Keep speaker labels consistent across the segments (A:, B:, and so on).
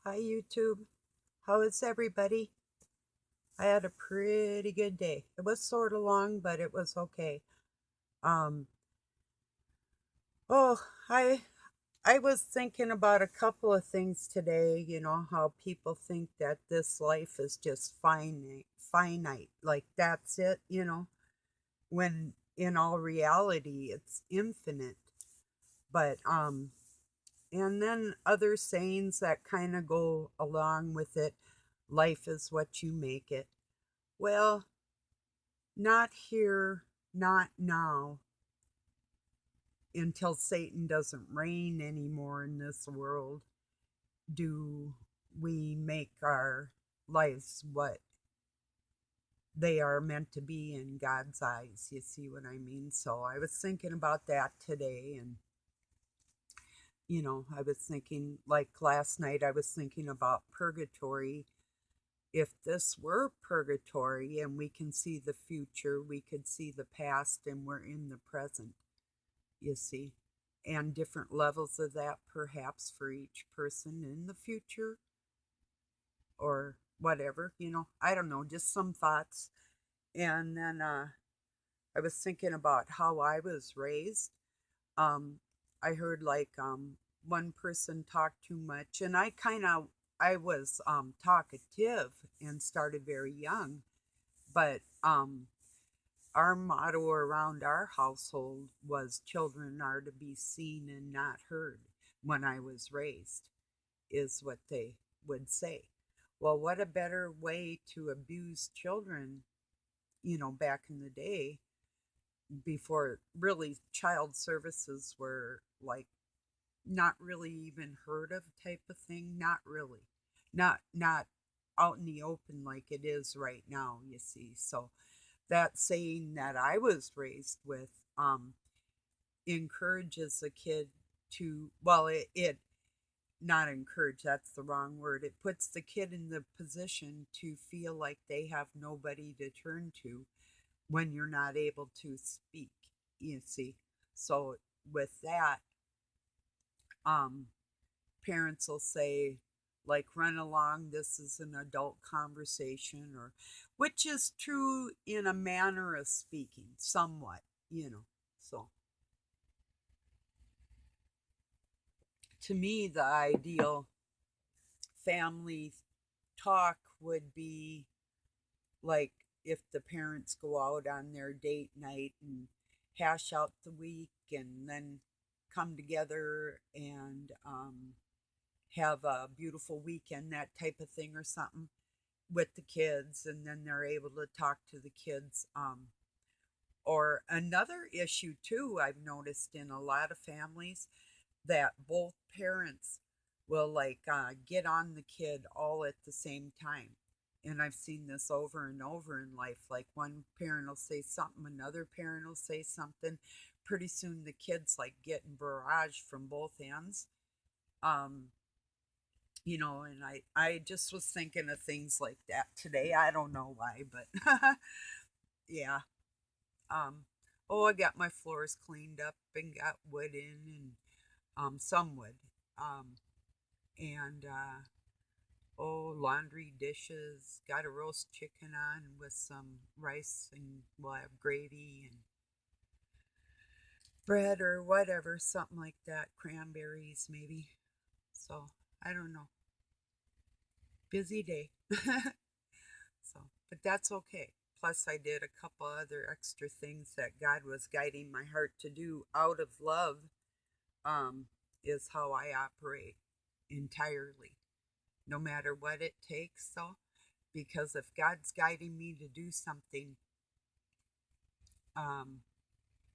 A: Hi, YouTube. How is everybody? I had a pretty good day. It was sort of long, but it was okay. Um, oh, I I was thinking about a couple of things today. You know how people think that this life is just finite, like that's it. When in all reality it's infinite. But and then other sayings that kind of go along with it. Life is what you make it. Well, not here, not now, until Satan doesn't reign anymore in this world, do we make our lives what they are meant to be in God's eyes. You see what I mean? So I was thinking about that today. And, I was thinking, like last night, I was thinking about purgatory. If this were purgatory and we can see the future, we could see the past, and we're in the present, you see, and different levels of that perhaps for each person in the future or whatever, I don't know, just some thoughts. And then I was thinking about how I was raised. Um, I heard like one person talk too much, and I was talkative and started very young, but our motto around our household was children are to be seen and not heard when I was raised, is what they would say. Well, what a better way to abuse children, back in the day before really child services were like not really even heard of type of thing, not really. Not out in the open like it is right now, you see. So that saying that I was raised with encourages a kid to, well, it not encourage, that's the wrong word. It puts the kid in the position to feel like they have nobody to turn to when you're not able to speak, you see. So with that, um, parents will say, like, run along, this is an adult conversation, or which is true in a manner of speaking, somewhat, So to me, the ideal family talk would be like if the parents go out on their date night and hash out the week and then come together and have a beautiful weekend, that type of thing, or something with the kids, and then they're able to talk to the kids. Or another issue, too, I've noticed in a lot of families that both parents will like get on the kid all at the same time. And I've seen this over and over in life. Like one parent will say something, another parent will say something. Pretty soon the kid's like getting barraged from both ends. Um, and I just was thinking of things like that today. I don't know why, but yeah. Um, oh, I got my floors cleaned up and got wood in, and some wood. Um, and oh, laundry, dishes, got a roast chicken on with some rice, and we'll have gravy and bread or whatever, something like that, cranberries maybe. So I don't know, busy day. So, but that's okay. Plus, I did a couple other extra things that God was guiding my heart to do out of love. Um, is how I operate entirely, no matter what it takes. So, because if God's guiding me to do something, um,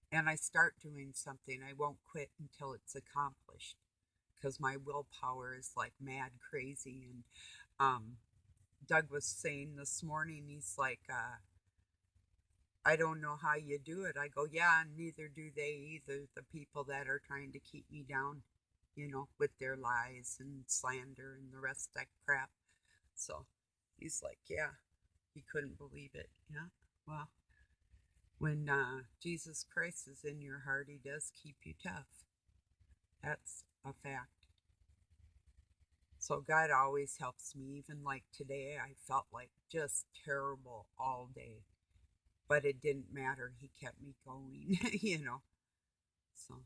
A: and I start doing something, I won't quit until it's accomplished. Because my willpower is like mad crazy. And um, Doug was saying this morning, he's like, I don't know how you do it. I go, yeah, neither do they either. The people that are trying to keep me down, with their lies and slander and the rest of that crap. So he's like, yeah, he couldn't believe it. Yeah. Well, when Jesus Christ is in your heart, he does keep you tough. That's a fact. So God always helps me. Even like today, I felt like just terrible all day, but it didn't matter. He kept me going, you know. So,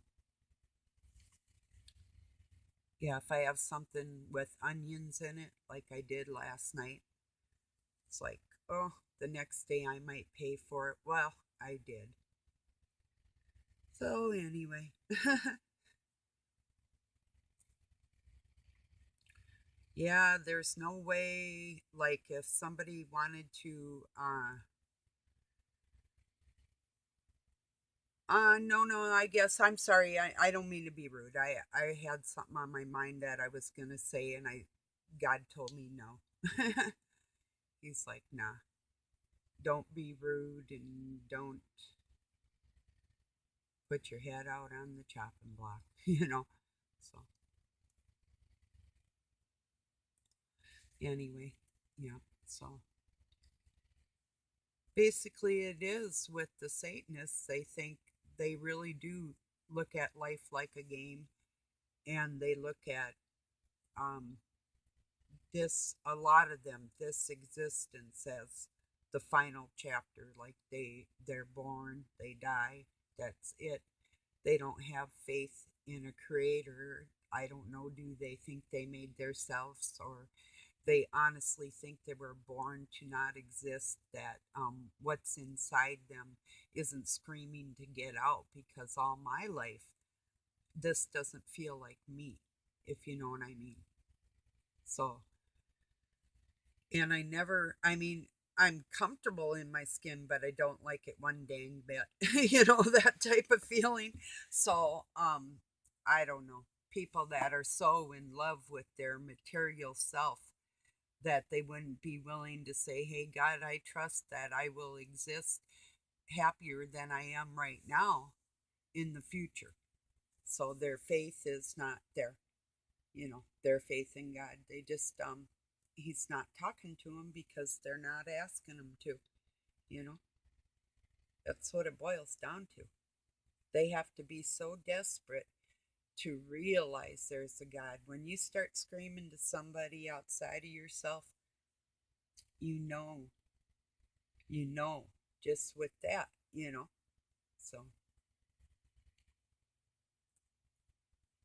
A: yeah, if I have something with onions in it, like I did last night, it's like, oh, the next day I might pay for it. Well, I did. So, anyway, yeah, there's no way, like, if somebody wanted to, no, I guess I'm sorry. I don't mean to be rude. I had something on my mind that I was gonna say, and God told me no. He's like, nah, don't be rude and don't put your head out on the chopping block, you know. So anyway, yeah. So basically, it is with the Satanists. They think they really do look at life like a game, and they look at um, this, a lot of them, this existence as the final chapter. Like they're born, they die, that's it. They don't have faith in a creator. I don't know, do they think they made themselves, or they honestly think they were born to not exist, that what's inside them isn't screaming to get out, because all my life this doesn't feel like me, if you know what I mean. So, and I never, I mean, I'm comfortable in my skin, but I don't like it one dang bit. You know, that type of feeling. So, I don't know. People that are so in love with their material self that they wouldn't be willing to say, hey, God, I trust that I will exist happier than I am right now in the future. So their faith is not there, you know, their faith in God. They just, he's not talking to them because they're not asking him to, you know. That's what it boils down to. They have to be so desperate to realize there's a God. When you start screaming to somebody outside of yourself, you know, you know, just with that, you know. So,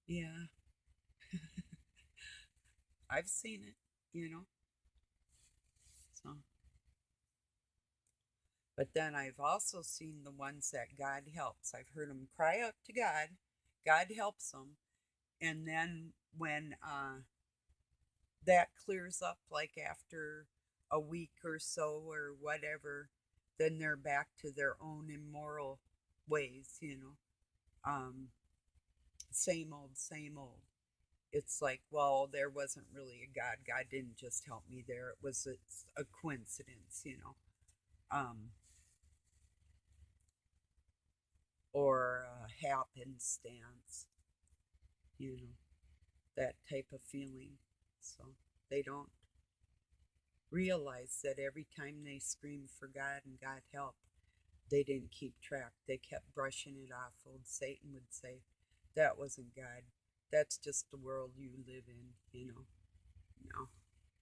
A: yeah, I've seen it, you know. So, but then I've also seen the ones that God helps. I've heard them cry out to God, God helps them. And then when that clears up, like after a week or so or whatever, then they're back to their own immoral ways, you know. Um, same old, same old. It's like, well, there wasn't really a God. God didn't just help me there. It was a coincidence, you know, or a happenstance, you know, that type of feeling. So they don't realize that every time they screamed for God and God help, they didn't keep track. They kept brushing it off. Old Satan would say, that wasn't God. That's just the world you live in, you know. No.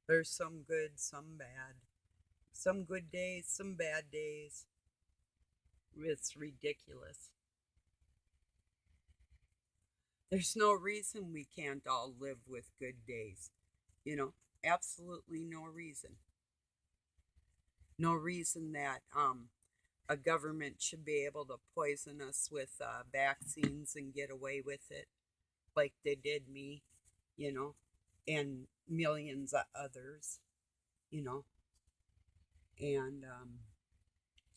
A: There's some good, some bad. Some good days, some bad days. It's ridiculous. There's no reason we can't all live with good days. You know, absolutely no reason. No reason that a government should be able to poison us with vaccines and get away with it like they did me, you know, and millions of others, you know, and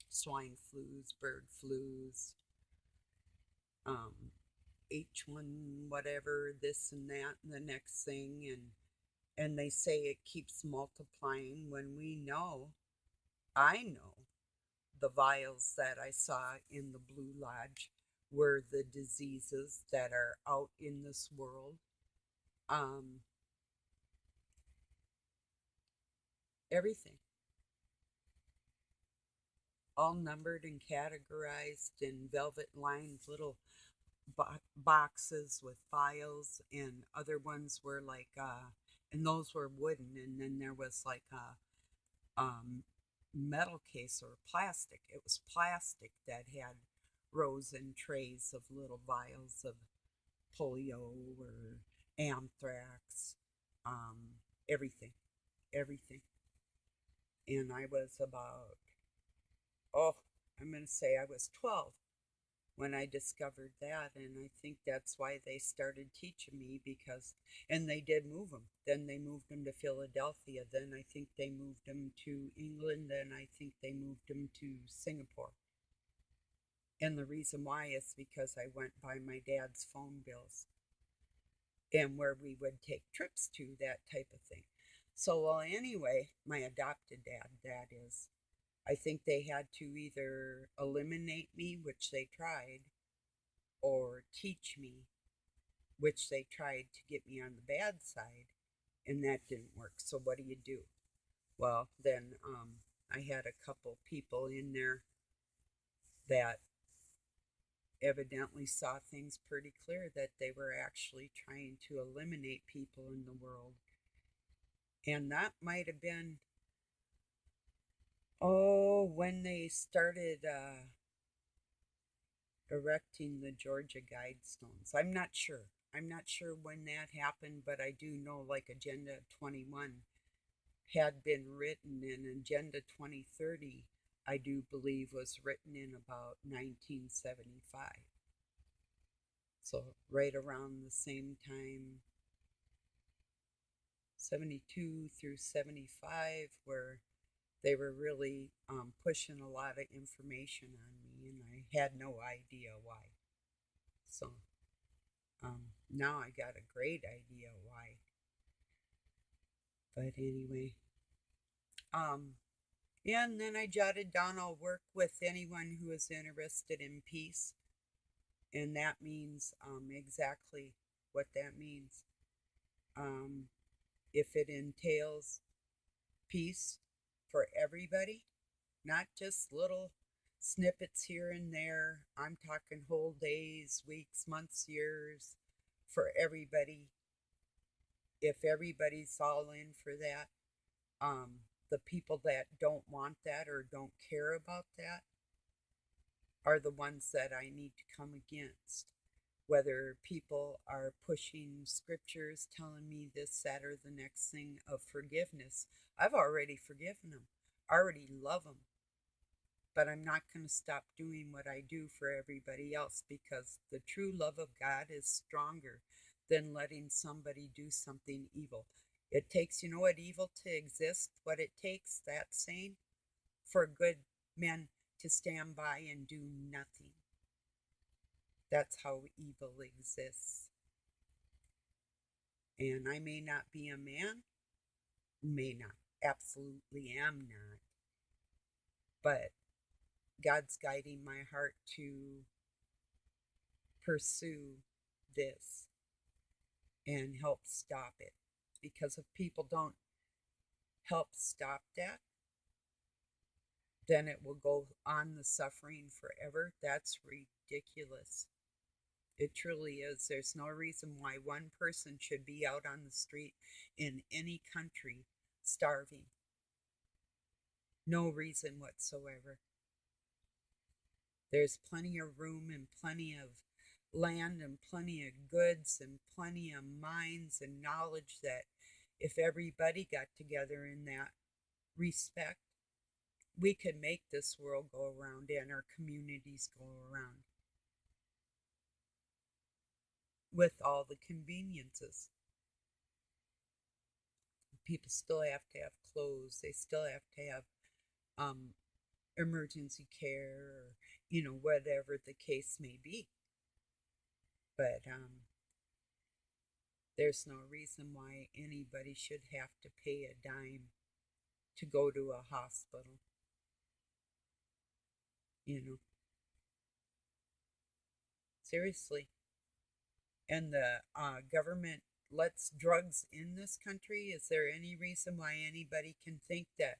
A: swine flus, bird flus, um, H1, whatever, this and that, and the next thing, and they say it keeps multiplying when we know, I know, the vials that I saw in the Blue Lodge were the diseases that are out in this world. Um, everything, all numbered and categorized in velvet lined little boxes with vials, and other ones were like and those were wooden, and then there was like a metal case or plastic. It was plastic that had rows and trays of little vials of polio or anthrax, everything, everything. And I was about, oh, I'm going to say I was 12 when I discovered that. And I think that's why they started teaching me because, and they did move them. Then they moved them to Philadelphia. Then I think they moved them to England. Then I think they moved them to Singapore. And the reason why is because I went by my dad's phone bills and where we would take trips to, that type of thing. So, well, anyway, my adopted dad, that is, I think they had to either eliminate me, which they tried, or teach me, which they tried to get me on the bad side, and that didn't work. So, what do? Well, then I had a couple people in there that evidently saw things pretty clear that they were actually trying to eliminate people in the world. And that might have been, oh, when they started erecting the Georgia Guidestones. I'm not sure. I'm not sure when that happened, but I do know like Agenda 21 had been written, and Agenda 2030, I do believe, was written in about 1975. So, right around the same time, 72 through 75, where they were really pushing a lot of information on me, and I had no idea why. So, now I got a great idea why. But anyway, um, and then I jotted down I'll work with anyone who is interested in peace, and that means exactly what that means. Um, if it entails peace for everybody, not just little snippets here and there. I'm talking whole days, weeks, months, years for everybody. If everybody's all in for that, the people that don't want that or don't care about that are the ones that I need to come against. Whether people are pushing scriptures telling me this, that, or the next thing of forgiveness, I've already forgiven them. I already love them. But I'm not going to stop doing what I do for everybody else because the true love of God is stronger than letting somebody do something evil. It takes, you know what, evil to exist, what it takes, that saying, for good men to stand by and do nothing. That's how evil exists. And I may not be a man, may not, absolutely am not, but God's guiding my heart to pursue this and help stop it. Because if people don't help stop that, then it will go on the suffering forever. That's ridiculous. It truly is. There's no reason why one person should be out on the street in any country starving. No reason whatsoever. There's plenty of room and plenty of land and plenty of goods and plenty of minds and knowledge that if everybody got together in that respect, we could make this world go around and our communities go around with all the conveniences. People still have to have clothes, they still have to have um, emergency care, or, whatever the case may be. But there's no reason why anybody should have to pay a dime to go to a hospital, you know. Seriously. And the government lets drugs in this country. Is there any reason why anybody can think that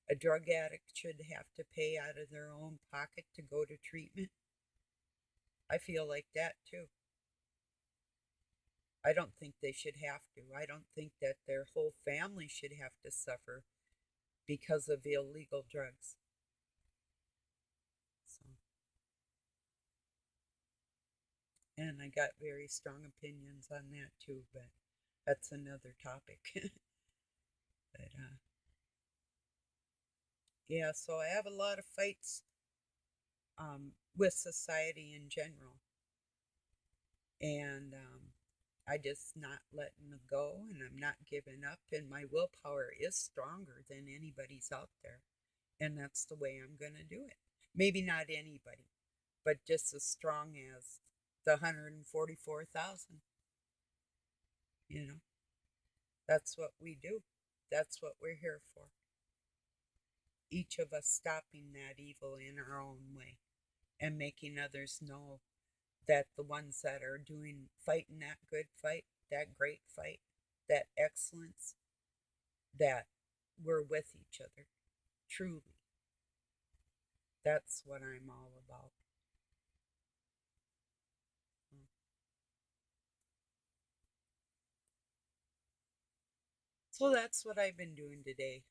A: a drug addict should have to pay out of their own pocket to go to treatment? I feel like that too. I don't think they should have to. I don't think that their whole family should have to suffer because of illegal drugs. So, and I got very strong opinions on that too, but that's another topic. But yeah, so I have a lot of fights with society in general, and I just not letting it go, and I'm not giving up, and my willpower is stronger than anybody's out there, and that's the way I'm gonna do it. Maybe not anybody, but just as strong as the 144,000. You know, that's what we do. That's what we're here for. Each of us stopping that evil in our own way and making others know that the ones that are fighting that good fight, that great fight, that excellence, that we're with each other. Truly. That's what I'm all about. So that's what I've been doing today.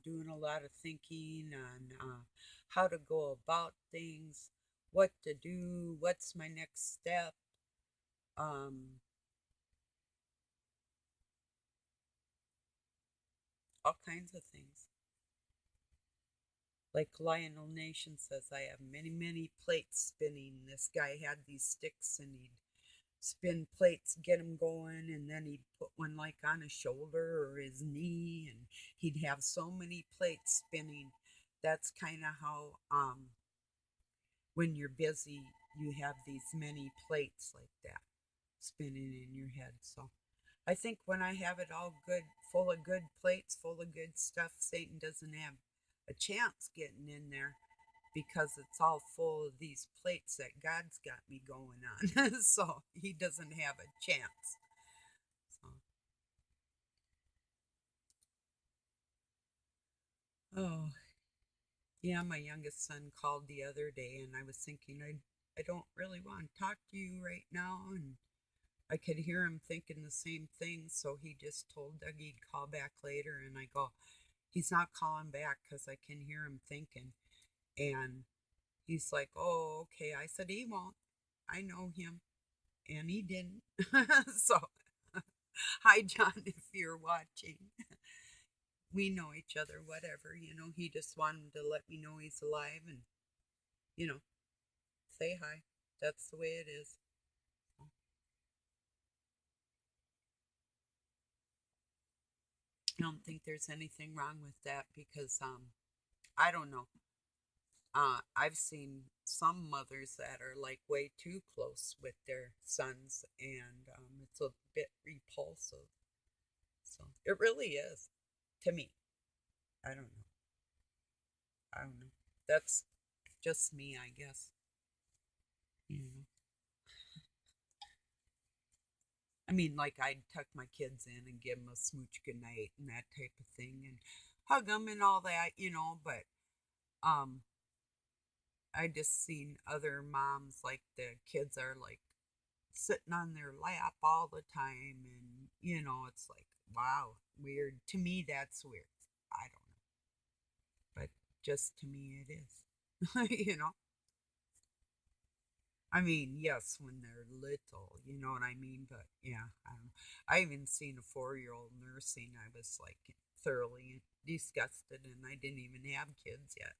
A: Doing a lot of thinking on how to go about things, what to do, what's my next step, um, all kinds of things. Like Lionel Nation says, I have many, many plates spinning. This guy had these sticks and he'd spin plates, get him going, and then he'd put one like on his shoulder or his knee, and he'd have so many plates spinning. That's kind of how, when you're busy, you have these many plates like that spinning in your head. So I think when I have it all good, full of good plates, full of good stuff, Satan doesn't have a chance getting in there because it's all full of these plates that God's got me going on. So he doesn't have a chance. So, oh, yeah, my youngest son called the other day and I was thinking, I don't really want to talk to you right now. And I could hear him thinking the same thing. So he just told Doug he'd call back later. And I go, he's not calling back because I can hear him thinking. And he's like, oh, okay. I said, he won't. I know him. And he didn't. So, hi, John, if you're watching. We know each other, whatever. He just wanted to let me know he's alive and, you know, say hi. That's the way it is. I don't think there's anything wrong with that because, I don't know. I've seen some mothers that are like way too close with their sons, and it's a bit repulsive. So it really is to me. I don't know. I don't know. That's just me, I guess. You know. I mean, like I'd tuck my kids in and give them a smooch goodnight and that type of thing, and hug them and all that. But um, I just seen other moms like the kids are like sitting on their lap all the time, and it's like wow, weird. To me, that's weird. I don't know, but just to me, it is. I mean, yes, when they're little, you know what I mean? But yeah, I don't know. I even seen a 4-year-old nursing. I was like thoroughly disgusted, and I didn't even have kids yet.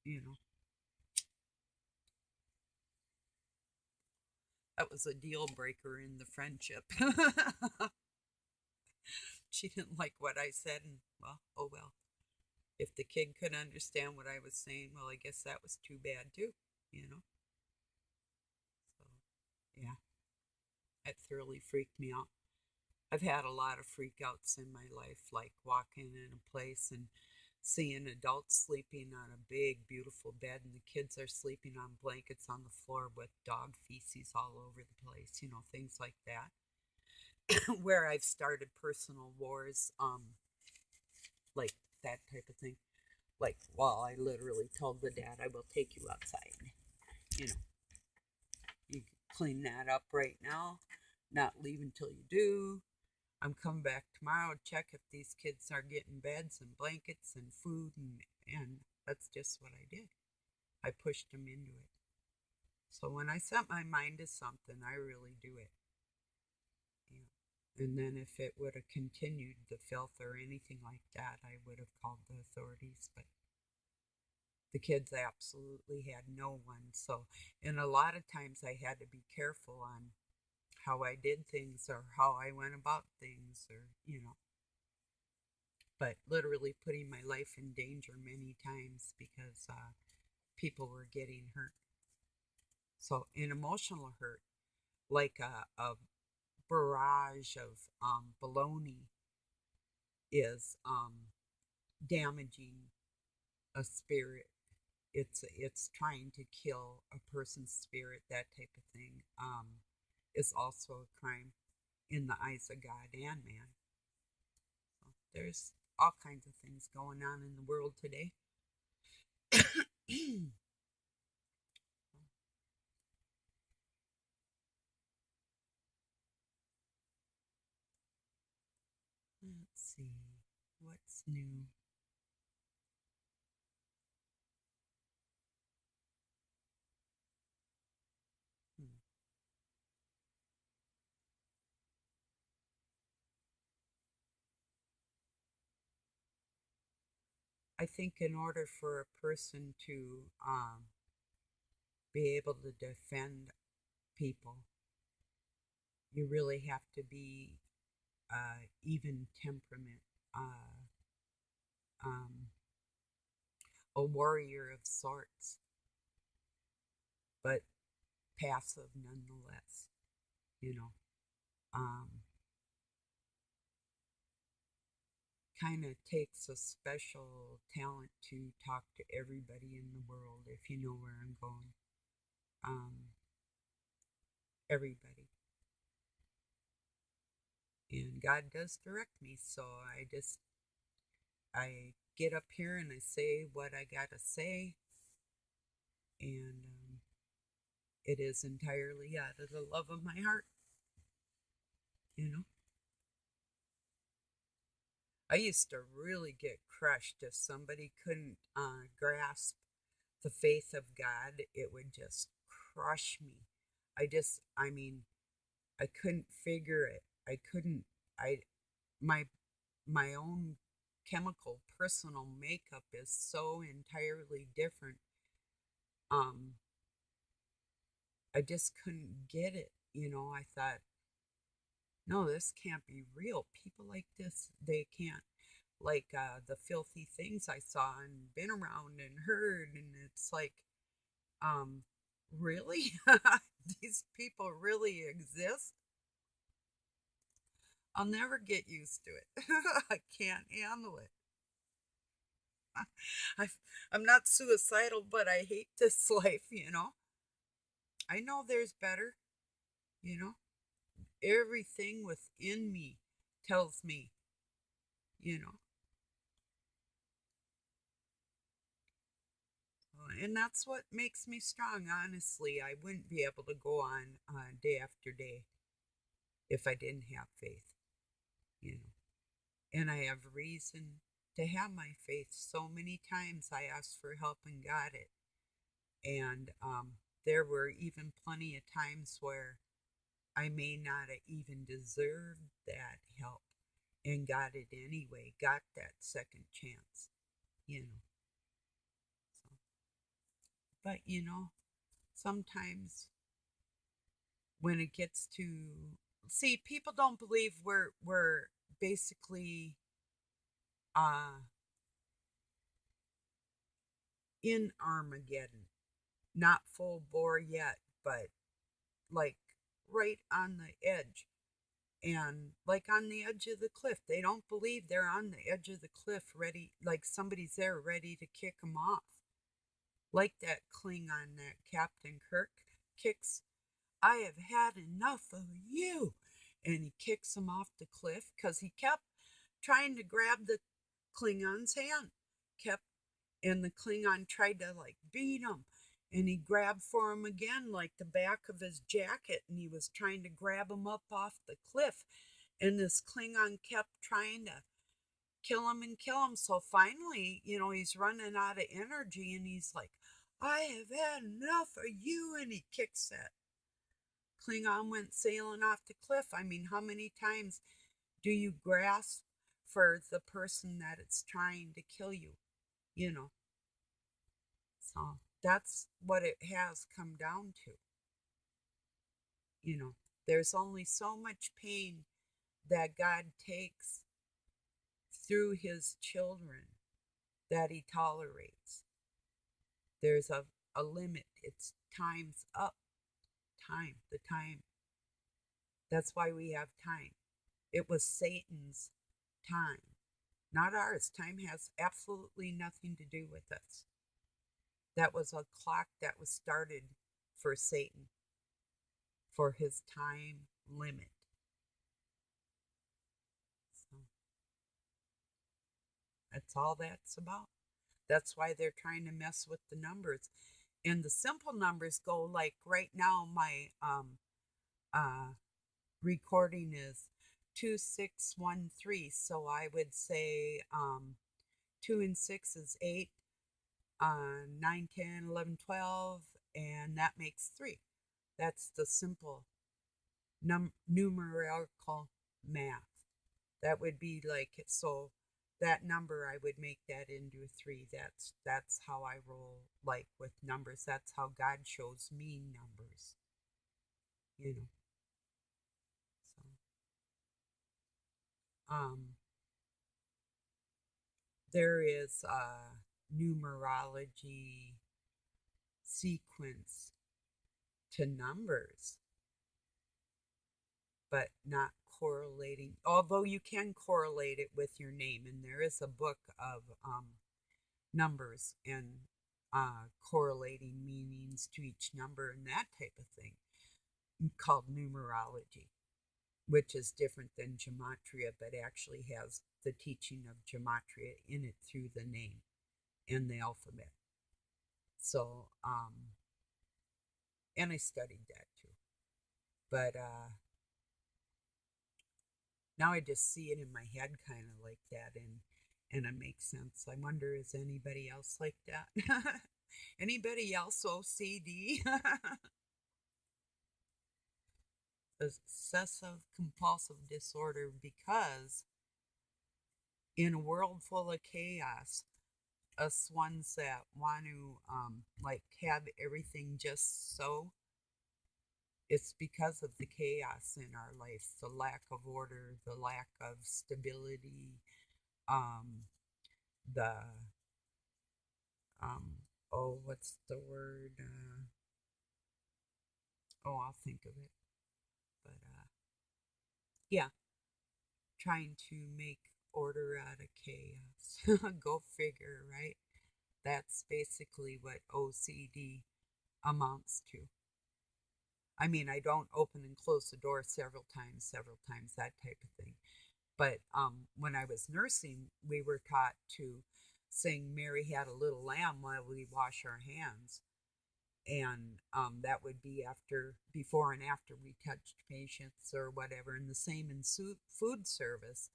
A: You know, that was a deal breaker in the friendship. She didn't like what I said, and well, oh well. If the kid could understand what I was saying, well, I guess that was too bad too, you know? So, yeah, it thoroughly freaked me out. I've had a lot of freakouts in my life, like walking in a place and seeing adults sleeping on a big, beautiful bed, and the kids are sleeping on blankets on the floor with dog feces all over the place, things like that. Where I've started personal wars, like that type of thing. Like, well, I literally told the dad, I will take you outside. You know, you clean that up right now. not leave until you do. I'm coming back tomorrow to check if these kids are getting beds and blankets and food, and that's just what I did. I pushed them into it. So when I set my mind to something, I really do it. Yeah. And then if it would have continued the filth or anything like that, I would have called the authorities. But the kids absolutely had no one. So, and a lot of times I had to be careful on how I did things or how I went about things, or. But literally putting my life in danger many times because people were getting hurt. So, an emotional hurt, like a barrage of baloney, is damaging a spirit. It's trying to kill a person's spirit. That type of thing is also a crime in the eyes of God and man. So there's all kinds of things going on in the world today. Let's see what's new. Hmm. I think in order for a person to be able to defend people, you really have to be even temperament, uh, um, a warrior of sorts, but passive nonetheless. You know, um, kind of takes a special talent to talk to everybody in the world, if you know where I'm going. Um, everybody. And God does direct me, so I get up here and I say what I gotta say, and it is entirely out of the love of my heart, you know. I used to really get crushed if somebody couldn't grasp the faith of God. It would just crush me. I mean, I couldn't figure it. I couldn't. I my my own chemical personal makeup is so entirely different. Um, I just couldn't get it. I thought, no, this can't be real. People like this, they can't. Like the filthy things I saw and been around and heard, and it's like, um, really? These people really exist? I'll never get used to it. I can't handle it. I, I'm not suicidal, but I hate this life. I know there's better, you know. Everything within me tells me, you know. And that's what makes me strong, honestly. I wouldn't be able to go on day after day if I didn't have faith, you know. And I have reason to have my faith. So many times I asked for help and got it. And there were even plenty of times where I may not have even deserved that help and got it anyway, got that second chance, you know. So, but, sometimes when it gets to, see, people don't believe we're basically uh, in Armageddon. Not full bore yet, but like right on the edge. And like on the edge of the cliff. They don't believe they're on the edge of the cliff, ready, like somebody's there ready to kick them off. Like that Klingon that Captain Kirk kicks. I have had enough of you. And he kicks him off the cliff because he kept trying to grab the Klingon's hand. Kept, and the Klingon tried to like beat him. And he grabbed for him again, like the back of his jacket, and he was trying to grab him up off the cliff. And this Klingon kept trying to kill him and kill him. So finally, he's running out of energy and he's like, I have had enough of you. And he kicks that Klingon, went sailing off the cliff. I mean, how many times do you grasp for the person that it's trying to kill you? You know, so that's what it has come down to. You know, there's only so much pain that God takes through his children that he tolerates. There's a limit. It's time's up. The time. That's why we have time. It was Satan's time, not ours. Time has absolutely nothing to do with us. That was a clock that was started for Satan, for his time limit. So that's all that's about. That's why they're trying to mess with the numbers. And the simple numbers go like right now, my uh, recording is 2613. So I would say 2 and 6 is 8, 9, 10, 11, 12, and that makes 3. That's the simple numerical math. That would be like, so that number, I would make that into a 3. That's how I roll, like with numbers. That's how God shows me numbers, you know. So there is a numerology sequence to numbers, but not correlating, although you can correlate it with your name. And there is a book of numbers and correlating meanings to each number and that type of thing, called numerology, which is different than gematria, but actually has the teaching of gematria in it through the name and the alphabet. So, and I studied that too. But now I just see it in my head kind of like that, and it makes sense. I wonder, is anybody else like that? Anybody else OCD? Obsessive compulsive disorder, because in a world full of chaos, us ones that want to like have everything just so, it's because of the chaos in our life, the lack of order, the lack of stability, um, the what's the word? I'll think of it. But yeah, trying to make order out of chaos. Go figure, right? That's basically what OCD amounts to. I mean, I don't open and close the door several times, that type of thing. But when I was nursing, we were taught to sing Mary Had a Little Lamb while we wash our hands. And that would be before and after we touched patients or whatever. And the same in food service.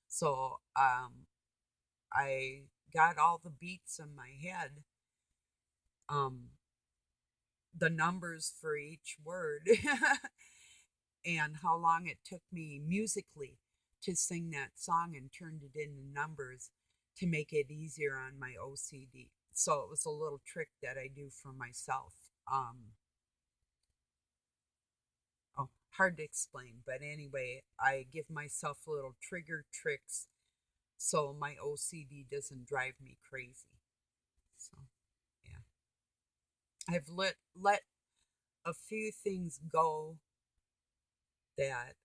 A: So I got all the beats in my head, um, the numbers for each word, and how long it took me musically to sing that song, and turned it into numbers to make it easier on my OCD. So it was a little trick that I do for myself. Hard to explain, but anyway, I give myself little trigger tricks so my OCD doesn't drive me crazy. So, yeah. I've let a few things go that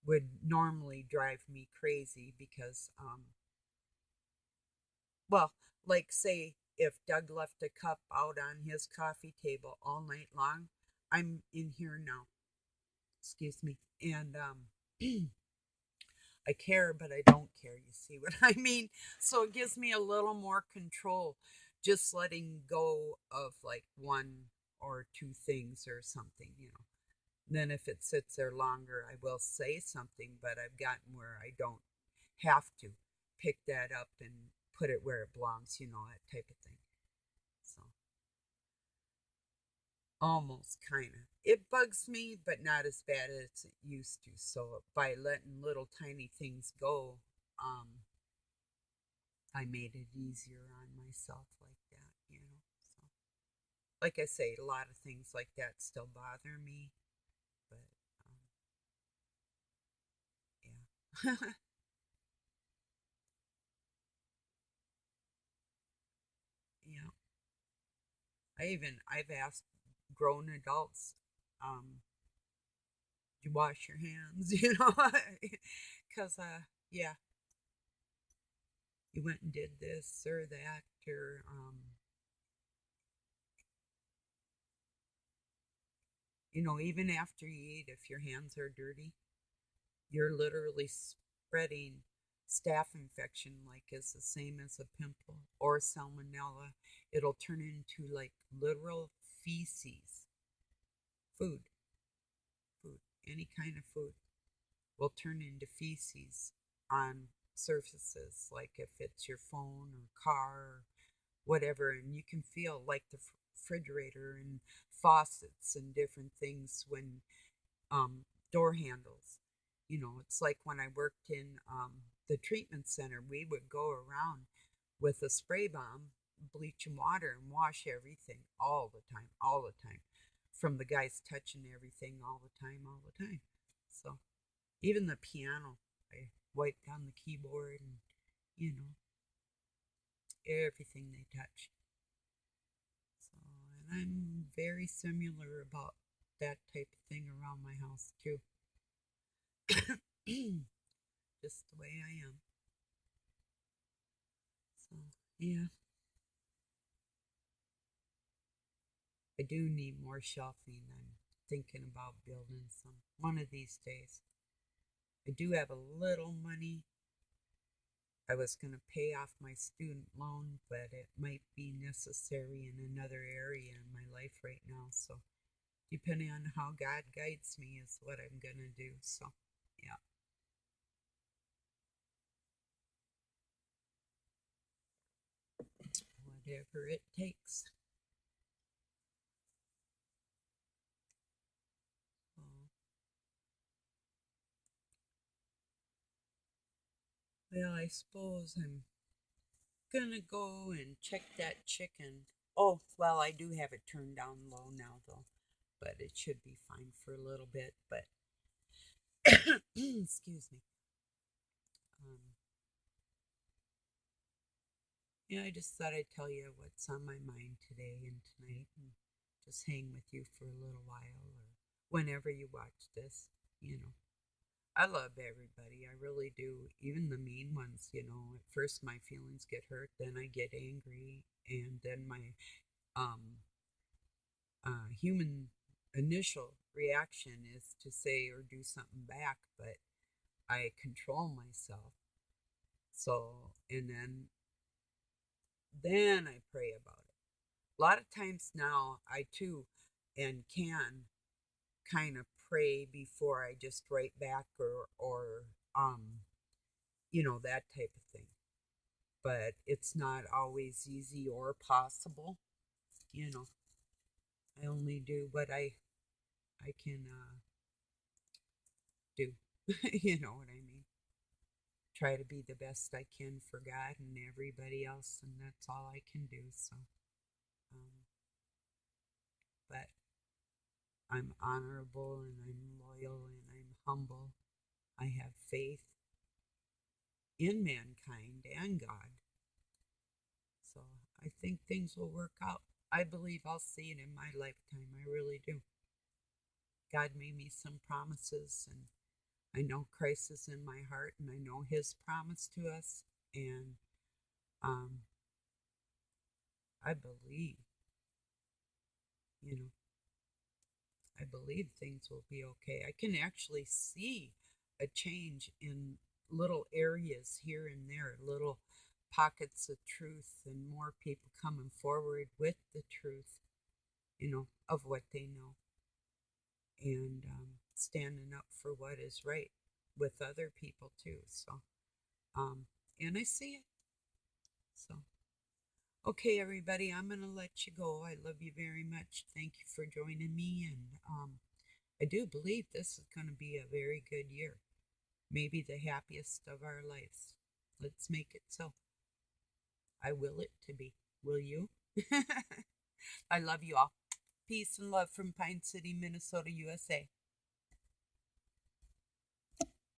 A: would normally drive me crazy because, well, like say if Doug left a cup out on his coffee table all night long, I'm in here now. Excuse me. And I care, but I don't care. You see what I mean? So it gives me a little more control just letting go of like one or two things or something. Then if it sits there longer, I will say something, but I've gotten where I don't have to pick that up and put it where it belongs, that type of thing. So almost kind of. It bugs me, but not as bad as it used to. So by letting little tiny things go, um, I made it easier on myself like that. So, like I say, a lot of things like that still bother me, but yeah. Yeah. I've asked grown adults, um, you wash your hands, because yeah, you went and did this or that, or even after you eat, if your hands are dirty, you're literally spreading staph infection, like is the same as a pimple or salmonella. It'll turn into like literal feces, food, food, any kind of food will turn into feces on surfaces, like if it's your phone or car or whatever, and you can feel like the refrigerator and faucets and different things when door handles. It's like when I worked in the treatment center, we would go around with a spray bomb, bleach and water, and wash everything all the time, from the guys touching everything all the time. So even the piano, I wiped down the keyboard and, you know, everything they touch. So, and I'm very similar about that type of thing around my house too. Just the way I am. So, yeah, I do need more shelving. I'm thinking about building some one of these days. I do have a little money. I was going to pay off my student loan, but it might be necessary in another area in my life right now. So, depending on how God guides me, is what I'm going to do. So, yeah, whatever it takes. So, well, I suppose I'm going to go and check that chicken. Oh, well, I do have it turned down low now, though, but it should be fine for a little bit. But, excuse me. Um, Yeah, I just thought I'd tell you what's on my mind today and tonight and just hang with you for a little while or whenever you watch this. I love everybody, I really do, even the mean ones. At first my feelings get hurt, then I get angry, and then my um human initial reaction is to say or do something back, but I control myself. So, and then I pray about it. A lot of times now I too and can kind of pray before I just write back or that type of thing. But it's not always easy or possible. You know, I only do what I can do. You know what I mean? Try to be the best I can for God and everybody else, and that's all I can do. So, um, but I'm honorable and I'm loyal and I'm humble. I have faith in mankind and God. So I think things will work out. I believe I'll see it in my lifetime. I really do. God made me some promises, and I know Christ is in my heart, and I know His promise to us. And um, I believe, you know, I believe things will be okay. I can actually see a change in little areas here and there, little pockets of truth and more people coming forward with the truth, of what they know, and standing up for what is right with other people too. So, and I see it. So, okay, everybody, I'm going to let you go. I love you very much. Thank you for joining me. And I do believe this is going to be a very good year, maybe the happiest of our lives. Let's make it so. I will it to be. Will you? I love you all. Peace and love from Pine City, Minnesota, USA.